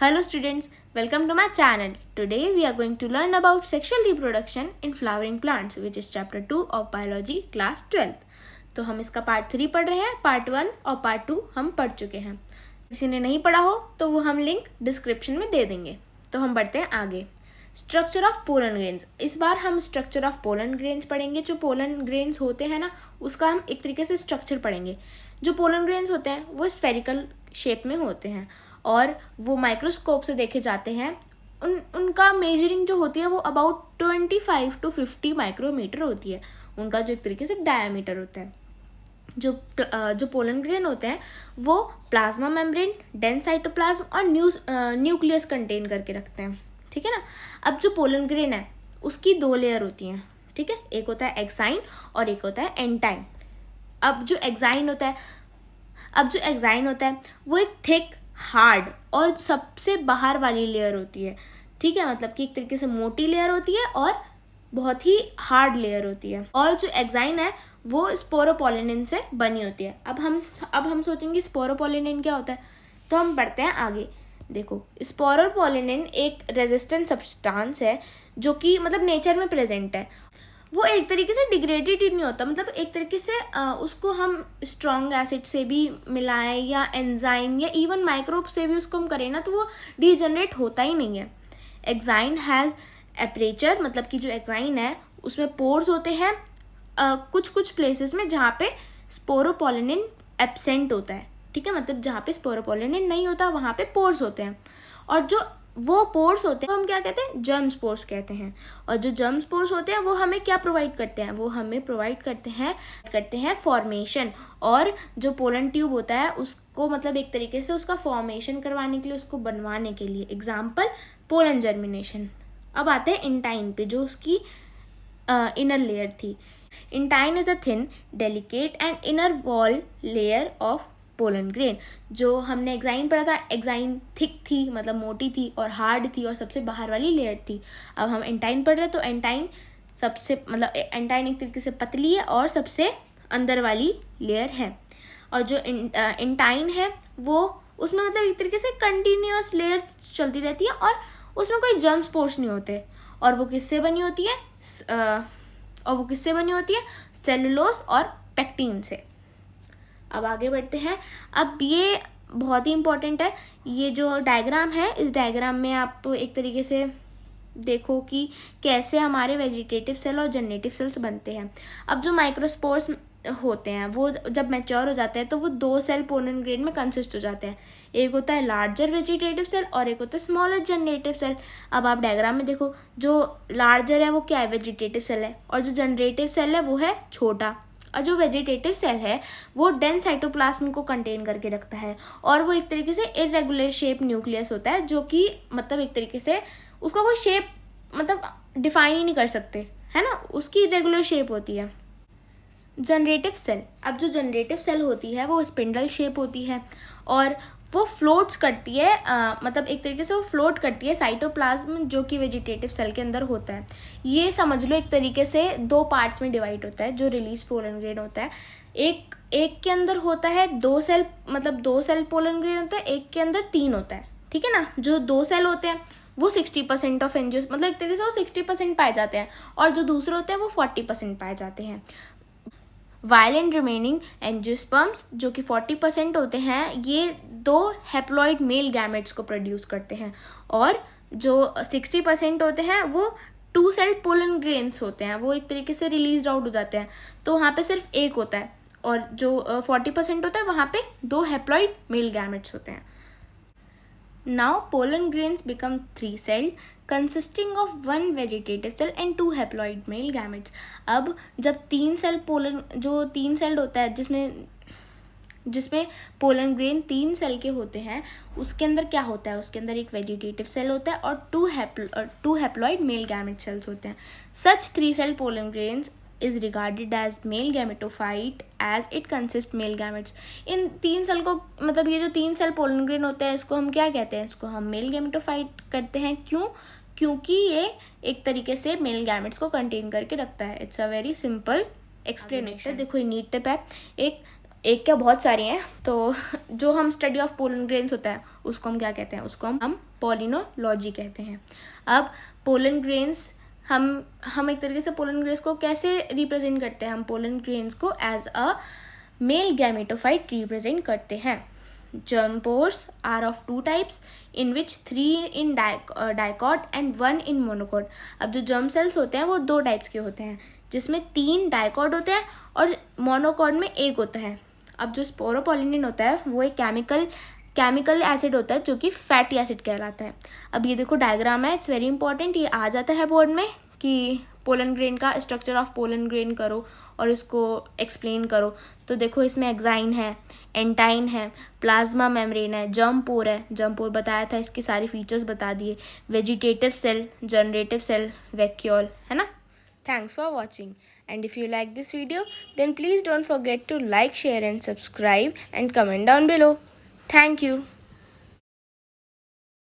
Hello students, welcome to my channel. Today we are going to learn about sexual reproduction in flowering plants, which is chapter 2 of biology class 12th. तो हम इसका part 3 पढ़ रहे हैं, part 1 और part 2 हम पढ़ चुके हैं. किसी ने नहीं पढ़ा हो तो वो हम लिंक डिस्क्रिप्शन में दे देंगे. तो हम बढ़ते हैं आगे. Structure of pollen grains. इस बार हम स्ट्रक्चर ऑफ पोलन ग्रेन्स पढ़ेंगे. जो पोलन ग्रेन्स होते हैं ना, उसका हम एक तरीके से स्ट्रक्चर पढ़ेंगे. जो पोलन ग्रेन्स होते हैं वो स्फेरिकल शेप में होते हैं और वो माइक्रोस्कोप से देखे जाते हैं. उनका मेजरिंग जो होती है वो अबाउट 25 to 50 माइक्रोमीटर होती है. उनका जो एक तरीके से डायमीटर होता है. जो पोलन ग्रेन होते हैं वो प्लाज्मा मेम्ब्रेन, डेंस साइटोप्लाज्म और न्यूक्लियस कंटेन करके रखते हैं. ठीक है ना. अब जो पोलन ग्रेन है उसकी 2 लेयर होती हैं. ठीक है, एक होता है एक्साइन और एक होता है एंटाइन. अब जो एक्साइन होता है वो एक थिक, हार्ड और सबसे बाहर वाली लेयर होती है. ठीक है, मतलब कि एक तरीके से मोटी लेयर होती है और बहुत ही हार्ड लेयर होती है. और जो एक्साइन है वो स्पोरोपोलिनिन से बनी होती है. अब हम सोचेंगे स्पोरोपोलिनिन क्या होता है, तो हम बढ़ते हैं आगे. देखो, स्पोरोपोलिनिन एक रेजिस्टेंट सब्सटेंस है जो कि मतलब नेचर में प्रेजेंट है. वो एक तरीके से डिग्रेडेड ही नहीं होता, मतलब एक तरीके से उसको हम स्ट्रॉन्ग एसिड से भी मिलाएं या एंजाइम या इवन माइक्रोब से भी उसको हम करें ना, तो वो डीजनरेट होता ही नहीं है. एक्साइन हैज़ एपरेचर, मतलब कि जो एक्साइन है उसमें पोर्स होते हैं कुछ प्लेसेस में जहाँ पे स्पोरोपोलिनिन एब्सेंट होता है. ठीक है, मतलब जहाँ पे स्पोरोपोलिनिन नहीं होता वहाँ पे पोर्स होते हैं. और जो वो पोर्स होते हैं वो हम क्या कहते हैं, जर्म स्पोर्स कहते हैं. और जो जर्म स्पोर्स होते हैं वो हमें क्या प्रोवाइड करते हैं, वो हमें प्रोवाइड करते हैं फॉर्मेशन. और जो पोलन ट्यूब होता है उसको मतलब एक तरीके से उसका फॉर्मेशन करवाने के लिए, उसको बनवाने के लिए. Example pollen germination. अब आते हैं इंटाइन पे, जो उसकी इनर लेयर थी. Intine is a thin, delicate and inner wall layer of pollen grain. जो हमने एक्साइन पढ़ा था, एक्साइन थिक थी मतलब मोटी थी और हार्ड थी और सबसे बाहर वाली लेयर थी. अब हम एंटाइन पढ़ रहे हैं तो एंटाइन एक तरीके से पतली है और सबसे अंदर वाली लेयर है. और जो एंटाइन है वो उसमें मतलब एक तरीके से कंटिन्यूअस लेयर चलती रहती है और उसमें कोई जर्म स्पोर्स नहीं होते. और वो किससे बनी होती है, सेलुलोज और पेक्टिन से. अब आगे बढ़ते हैं. अब ये बहुत ही इम्पोर्टेंट है. ये जो डायग्राम है, इस डायग्राम में आप एक तरीके से देखो कि कैसे हमारे वेजिटेटिव सेल और जनरेटिव सेल्स बनते हैं. अब जो माइक्रोस्पोर्स होते हैं वो जब मैच्योर हो जाते हैं तो वो 2 सेल पोलन ग्रेन में कंसिस्ट हो जाते हैं. एक होता है लार्जर वेजिटेटिव सेल और एक होता है स्मॉलर जनरेटिव सेल. अब आप डायग्राम में देखो, जो लार्जर है वो क्या है, वेजिटेटिव सेल है. और जो जनरेटिव सेल है वो है छोटा. और जो वेजिटेटिव सेल है वो डेंस साइटोप्लाज्म को कंटेन करके रखता है. और वो एक तरीके से इरेगुलर शेप न्यूक्लियस होता है, जो कि मतलब एक तरीके से उसका कोई शेप मतलब डिफाइन ही नहीं कर सकते, है ना, उसकी इरेगुलर शेप होती है. Generative cell. अब जो जनरेटिव सेल होती है वो स्पिंडल शेप होती है और वो फ्लोट्स करती है, मतलब एक तरीके से वो फ्लोट करती है साइटोप्लाज्म जो कि वेजिटेटिव सेल के अंदर होता है. ये समझ लो एक तरीके से 2 पार्ट्स में डिवाइड होता है जो रिलीज पोलन ग्रेन होता है. एक के अंदर होता है 2 सेल, मतलब 2 सेल पोलन ग्रेन होता है, एक के अंदर 3 होता है. ठीक है ना. जो 2 सेल होते हैं वो 60% ऑफ एंजियोस, मतलब एक तरीके से वो 60% पाए जाते हैं और जो दूसरे होते हैं वो 40% पाए जाते हैं. वायलेंट रिमेनिंग एंजियोस्पर्म्स जो कि 40% होते हैं, ये 2 हैप्लॉइड मेल गैमेट्स को प्रोड्यूस करते हैं. और जो 60% होते हैं वो 2 सेल पोलन ग्रेन्स होते हैं, वो एक तरीके से रिलीज आउट हो जाते हैं. तो वहाँ पे सिर्फ एक होता है. और जो 40% होता है वहाँ पे 2 हैप्लॉइड मेल गैमेट्स होते हैं. Now pollen grains become 3-celled consisting of 1 vegetative cell and 2 haploid male gametes. अब जब 3 सेल्ड होता है जिसमें पोलन ग्रेन 3 सेल के होते हैं, उसके अंदर क्या होता है, उसके अंदर एक वेजिटेटिव सेल होता है और 2 हैप्लॉइड मेल गैमेट सेल्स होते हैं. Such 3-celled pollen grains is regarded as male gametophyte as it consists male gametes. इन 3 सेल को मतलब ये जो 3 सेल पोलन ग्रेन होते हैं इसको हम क्या कहते हैं, इसको हम मेल गैमेटोफाइट करते हैं. क्योंकि ये एक तरीके से मेल गैमेट्स को कंटेन करके रखता है. It's a very simple explanation. देखो ये नीट टिप है. एक एक क्या बहुत सारी हैं। तो जो हम स्टडी ऑफ पोलन ग्रेन्स होता है उसको हम क्या कहते हैं, उसको हम पोलिनोलॉजी कहते हैं। अब पोलन ग्रेन्स हम एक तरीके से पोलन ग्रेन्स को कैसे रिप्रेजेंट करते हैं, हम पोलन ग्रेन्स को as a male gametophyte represent करते हैं। germ pores are of two types in which 3 in dicot and 1 in monocot। अब जो germ cells होते हैं वो 2 टाइप्स के होते हैं, जिसमें 3 डाइकॉट होते हैं और मोनोकॉट में 1 होता है। अब जो स्पोरोपोलिनिन होता है वो एक केमिकल एसिड होता है जो कि फैटी एसिड कहलाता है। अब ये देखो डायग्राम है, इट्स वेरी इंपॉर्टेंट, ये आ जाता है बोर्ड में कि पोलन ग्रेन का स्ट्रक्चर ऑफ पोलन ग्रेन करो और इसको एक्सप्लेन करो। तो देखो इसमें एक्साइन है, एंटाइन है, प्लाज्मा मेम्ब्रेन है, जर्म पोर है, जर्म पोर बताया था, इसके सारे फीचर्स बता दिए, vegetative cell, generative cell, vacuole, है ना। Thanks for watching, and if you like this video then please don't forget to like, share and subscribe and comment down below. Thank you.